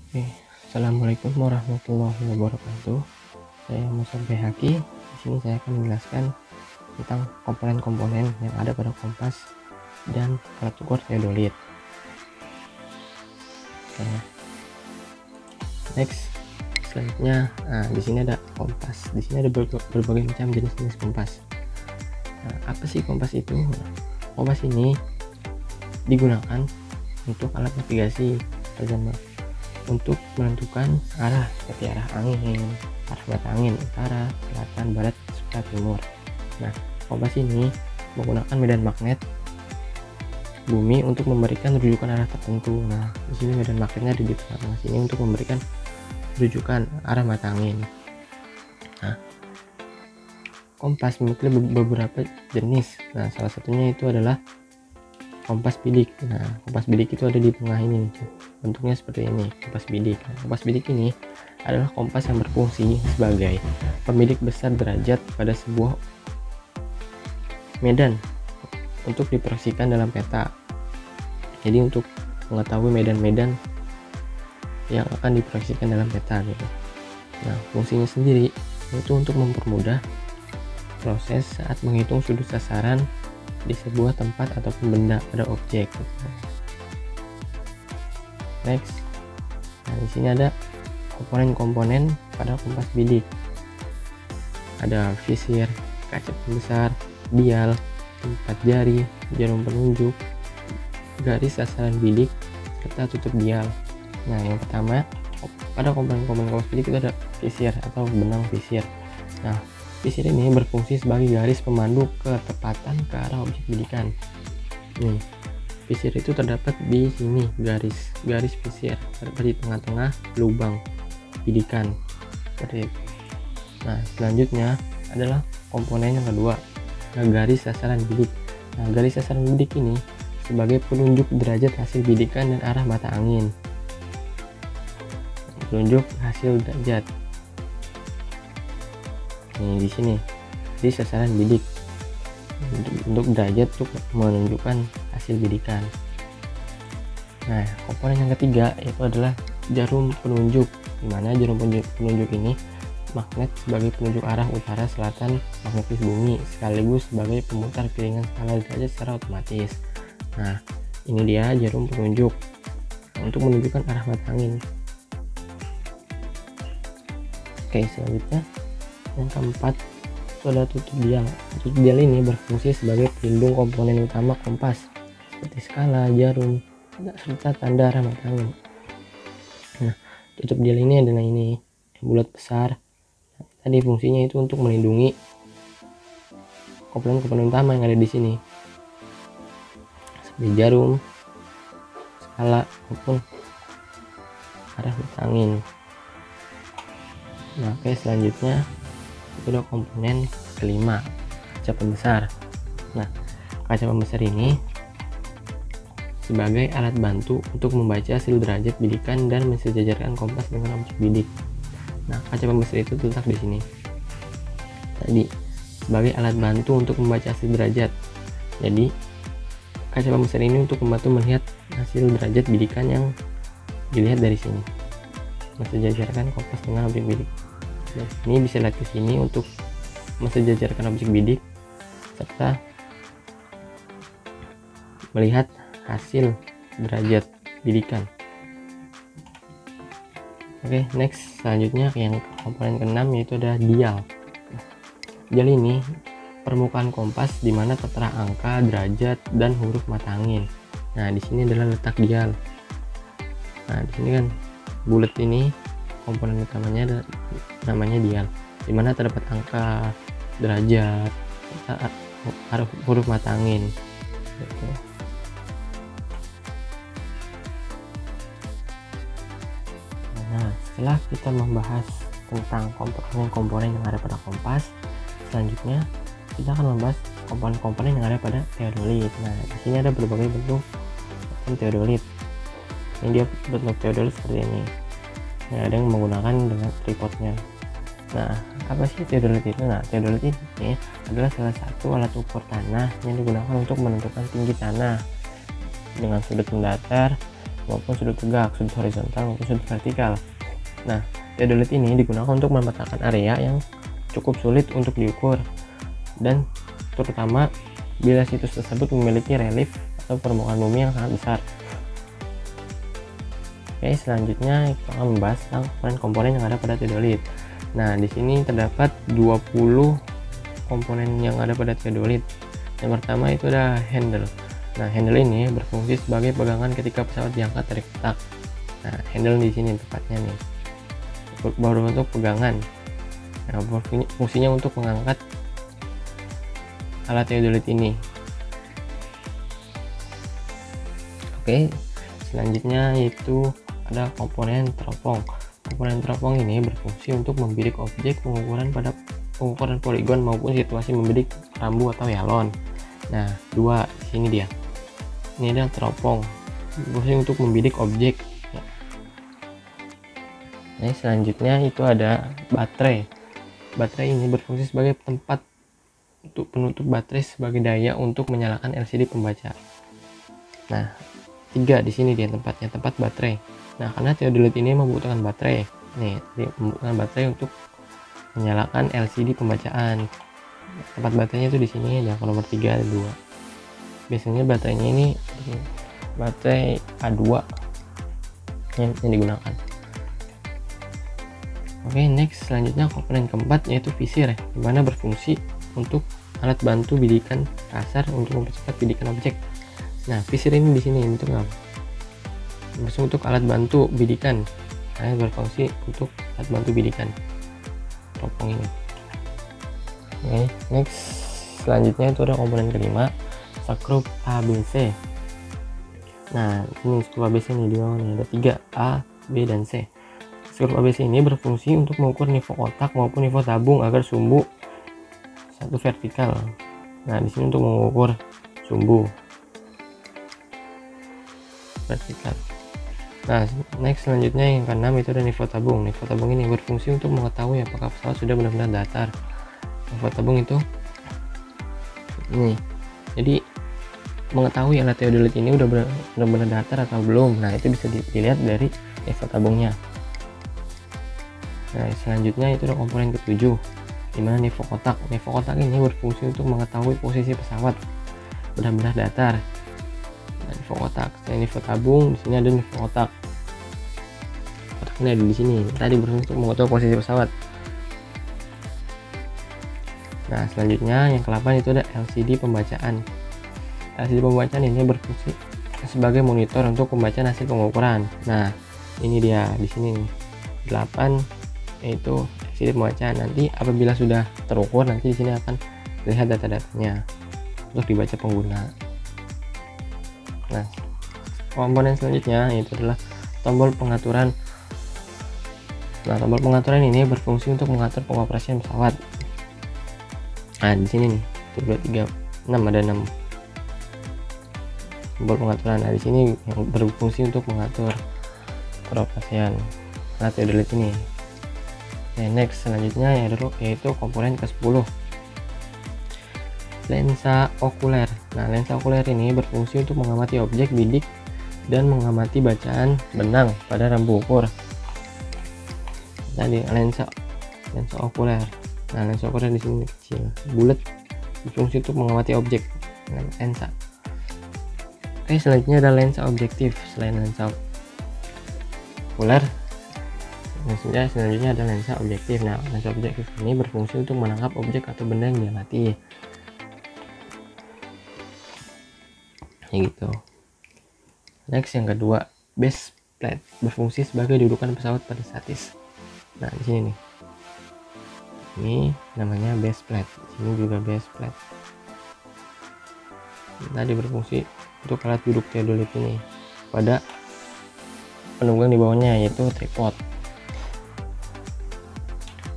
Oke, Assalamualaikum warahmatullahi wabarakatuh. Saya Musa Haki. Di sini saya akan menjelaskan tentang komponen-komponen yang ada pada kompas dan alat ukur teodolit. Oke. Next, selanjutnya, di sini ada kompas. Di sini ada berbagai macam jenis-jenis kompas. Apa sih kompas itu? Kompas ini digunakan untuk alat navigasi perjalanan, untuk menentukan arah seperti arah angin, arah mata angin, utara, selatan, barat, serta timur. Nah, kompas ini menggunakan medan magnet bumi untuk memberikan rujukan arah tertentu. Nah, di sini medan magnetnya di tengah-tengah sini untuk memberikan rujukan arah mata angin. Nah, kompas memiliki beberapa jenis. Nah, salah satunya itu adalah kompas bidik. Nah, kompas bidik itu ada di tengah ini, bentuknya seperti ini, kompas bidik. Nah, kompas bidik ini adalah kompas yang berfungsi sebagai pemilik besar derajat pada sebuah medan untuk diproyeksikan dalam peta. Jadi untuk mengetahui medan-medan yang akan diproyeksikan dalam peta gitu. Nah, fungsinya sendiri itu untuk mempermudah proses saat menghitung sudut sasaran di sebuah tempat ataupun benda pada objek. Next, nah di sini ada komponen-komponen pada kompas bidik. Ada visir, kaca pembesar, dial, tempat jari, jarum penunjuk, garis sasaran bidik, serta tutup dial. Nah, yang pertama pada komponen-komponen kompas bidik itu ada visir atau benang visir. Nah, visir ini berfungsi sebagai garis pemandu ketepatan ke arah objek bidikan. Nih, visir itu terdapat di sini, garis visir terdapat di tengah-tengah lubang bidikan. Seperti itu. Nah, selanjutnya adalah komponen yang kedua, garis sasaran bidik. Nah, garis sasaran bidik ini sebagai penunjuk derajat hasil bidikan dan arah mata angin. Penunjuk hasil derajat. Nih di sini di sasaran bidik untuk derajat untuk menunjukkan hasil bidikan. Nah, komponen yang ketiga itu adalah jarum penunjuk, dimana jarum penunjuk ini magnet sebagai penunjuk arah utara selatan magnetis bumi sekaligus sebagai pemutar piringan skala derajat secara otomatis. Nah, ini dia jarum penunjuk untuk menunjukkan arah mata angin. Oke, selanjutnya yang keempat itu adalah tutup dial. Tutup dial ini berfungsi sebagai pelindung komponen utama kompas seperti skala, jarum, serta tanda arah mata angin. Nah, tutup dial ini adalah ini yang bulat besar. Tadi fungsinya itu untuk melindungi komponen-komponen utama yang ada di sini seperti jarum, skala, maupun arah mata angin. Nah, oke, selanjutnya itu ada komponen kelima, kaca pembesar. Nah, kaca pembesar ini sebagai alat bantu untuk membaca hasil derajat bidikan dan mensejajarkan kompas dengan objek bidik. Nah, kaca pembesar itu terletak di sini. Tadi sebagai alat bantu untuk membaca hasil derajat. Jadi, kaca pembesar ini untuk membantu melihat hasil derajat bidikan yang dilihat dari sini, mensejajarkan kompas dengan objek bidik. Nah, ini bisa lihat ke sini untuk mensejajarkan objek bidik serta melihat hasil derajat bidikan. Oke, next, selanjutnya yang komponen keenam yaitu ada dial. Dial ini permukaan kompas di mana tertera angka, derajat, dan huruf mata angin. Nah, di sini adalah letak dial. Nah, di sini kan bulat ini komponen utamanya namanya dial, di mana terdapat angka, derajat, huruf mata angin. Nah, setelah kita membahas tentang komponen-komponen yang ada pada kompas, selanjutnya kita akan membahas komponen-komponen yang ada pada teodolit. Nah, di sini ada berbagai bentuk teodolit. Ini dia bentuk teodolit seperti ini. Nah, ada yang menggunakan dengan tripodnya. Nah, apa sih teodolit itu? Nah, teodolit ini adalah salah satu alat ukur tanah yang digunakan untuk menentukan tinggi tanah dengan sudut mendatar maupun sudut tegak, sudut horizontal maupun sudut vertikal. Nah, teodolit ini digunakan untuk memetakan area yang cukup sulit untuk diukur, dan terutama bila situs tersebut memiliki relief atau permukaan bumi yang sangat besar. Oke, selanjutnya kita akan membahas tentang komponen-komponen yang ada pada teodolit. Nah, di sini terdapat 20 komponen yang ada pada teodolit. Yang pertama itu ada handle. Nah, handle ini berfungsi sebagai pegangan ketika pesawat diangkat dari kotak. Nah, handle di sini tepatnya nih, berbentuk pegangan. Nah, fungsinya untuk mengangkat alat teodolit ini. Oke, selanjutnya yaitu ada komponen teropong. Komponen teropong ini berfungsi untuk membidik objek pengukuran poligon maupun situasi membidik rambu atau yalon. Nah, dua di sini dia. Ini adalah teropong, berfungsi untuk membidik objek. Nah, selanjutnya itu ada baterai. Baterai ini berfungsi sebagai tempat untuk penutup baterai sebagai daya untuk menyalakan LCD pembaca. Nah, 3 di sini dia tempatnya, tempat baterai. Nah, karena teodolit ini membutuhkan baterai. Nih, membutuhkan baterai untuk menyalakan LCD pembacaan. Tempat baterainya itu di sini, yang nomor 3 ada 2. Biasanya baterainya ini baterai A2 yang digunakan. Oke, next selanjutnya komponen keempat yaitu visir, di mana berfungsi untuk alat bantu bidikan kasar untuk mempercepat bidikan objek. Nah, visir ini di sini bentuknya berfungsi untuk alat bantu bidikan. Nah, berfungsi untuk alat bantu bidikan teropong ini. Oke, next selanjutnya itu ada komponen kelima, skrup ABC. Nah, ini skrup ABC ini di bawah nih ada 3, A, B, dan C. Skrup ABC ini berfungsi untuk mengukur nivou kotak maupun nivou tabung agar sumbu satu vertikal. Nah, di sini untuk mengukur sumbu vertikal. Nah, next selanjutnya yang keenam itu ada nivou tabung. Nivou tabung ini berfungsi untuk mengetahui apakah pesawat sudah benar-benar datar. Nivou tabung itu ini. Jadi mengetahui alat teodolit ini udah benar-benar datar atau belum. Nah, itu bisa dilihat dari nivou tabungnya. Nah, selanjutnya itu ada komponen ketujuh, di mana nivou kotak. Nivou kotak ini berfungsi untuk mengetahui posisi pesawat benar-benar datar. Nivou kotak, selain nivou tabung, di sini ada nivou kotak. Kotak ini ada di sini. Tadi berfungsi untuk mengetahui posisi pesawat. Nah, selanjutnya yang ke-8 itu ada LCD pembacaan. LCD pembacaan ini berfungsi sebagai monitor untuk pembacaan hasil pengukuran. Nah, ini dia di sini nih. 8 yaitu LCD pembacaan. Nanti apabila sudah terukur, nanti di sini akan lihat data-datanya untuk dibaca pengguna. Nah, komponen selanjutnya yaitu adalah tombol pengaturan. Nah, tombol pengaturan ini berfungsi untuk mengatur pengoperasian pesawat. Nah, di sini nih 1, 2, 3, 6 ada 6 tombol pengaturan. Nah, di sini yang berfungsi untuk mengatur pengoperasian alat teodolit ini. Nah, next selanjutnya yaitu komponen ke-10, lensa okuler. Nah, lensa okuler ini berfungsi untuk mengamati objek bidik dan mengamati bacaan benang pada rambu ukur. Tadi lensa okuler. Nah, lensa okuler di sini kecil, bulat, berfungsi untuk mengamati objek. Lensa. Oke, selanjutnya ada lensa objektif. Selain lensa okuler, selanjutnya ada lensa objektif. Nah, lensa objektif ini berfungsi untuk menangkap objek atau benda yang diamati. Ya gitu. Next yang kedua, base plate, berfungsi sebagai dudukan pesawat pada statis. Nah, di sini nih. Ini namanya base plate. Sini juga base plate. Tadi berfungsi untuk alat duduk teodolit ini pada penunggang di bawahnya yaitu tripod.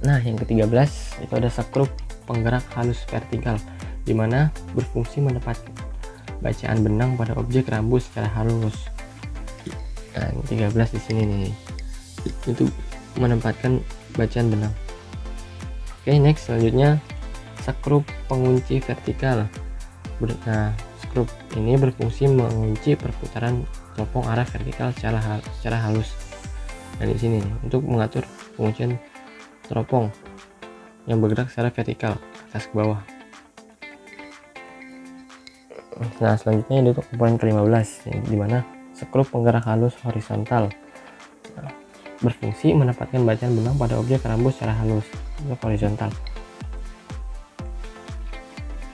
Nah, yang ke-13 itu ada skrup penggerak halus vertikal, di mana berfungsi menempatkan bacaan benang pada objek rambu secara halus. Nah, 13 di sini nih, itu menempatkan bacaan benang. Oke, next selanjutnya skrup pengunci vertikal. Nah, skrup ini berfungsi mengunci perputaran teropong arah vertikal secara halus. Dan di sini untuk mengatur penguncian teropong yang bergerak secara vertikal atas ke bawah. Nah, selanjutnya itu komponen ke-15, di mana skrup penggerak halus horizontal berfungsi menempatkan bacaan benang pada objek rambut secara halus untuk horizontal.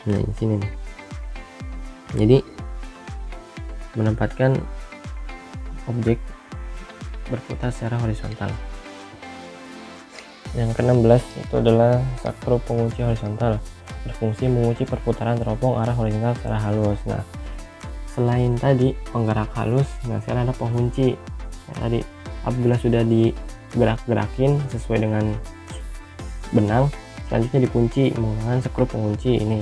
Nah, di sini nih. Jadi menempatkan objek berputar secara horizontal. Yang ke-16 itu adalah skrup pengunci horizontal berfungsi mengunci perputaran teropong arah horizontal secara halus. Nah, selain tadi penggerak halus, nah sekarang ada pengunci. Nah, tadi apabila sudah digerak-gerakin sesuai dengan benang, selanjutnya dikunci menggunakan skrup pengunci ini.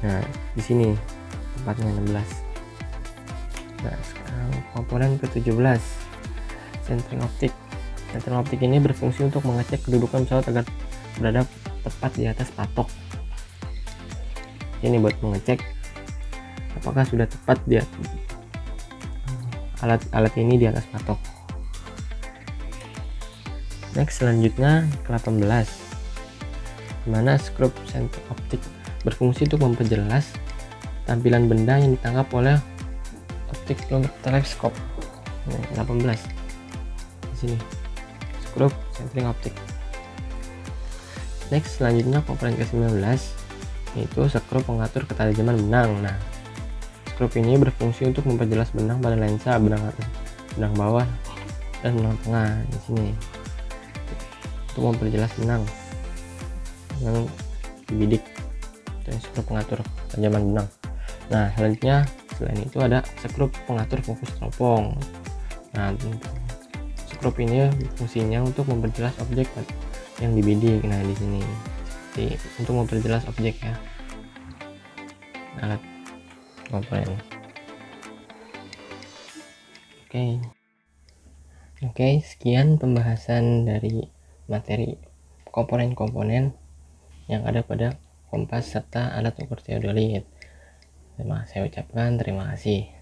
Nah, di sini tempatnya 16. Nah, sekarang komponen ke-17, centering optik. Centering optik ini berfungsi untuk mengecek kedudukan pesawat agar berada tepat di atas patok. Ini buat mengecek apakah sudah tepat di alat ini di atas patok. Next, selanjutnya ke-18, dimana skrup centering optik berfungsi untuk memperjelas tampilan benda yang ditangkap oleh optik teleskop. 18 di sini skrup centering optik. Next, selanjutnya komponen ke-19 yaitu skrup pengatur ketajaman benang. Nah, skrup ini berfungsi untuk memperjelas benang pada lensa, benang atas, benang bawah, dan benang tengah. Di sini untuk memperjelas benang yang dibidik, dan skrup pengatur ketajaman benang. Nah, selanjutnya selain itu ada skrup pengatur fokus teropong. Nah, skrup ini fungsinya untuk memperjelas objek yang dibidik. Nah, di sini untuk memperjelas objek ya, alat komponen. Oke, sekian pembahasan dari materi komponen-komponen yang ada pada kompas serta alat ukur teodolit. Saya ucapkan terima kasih.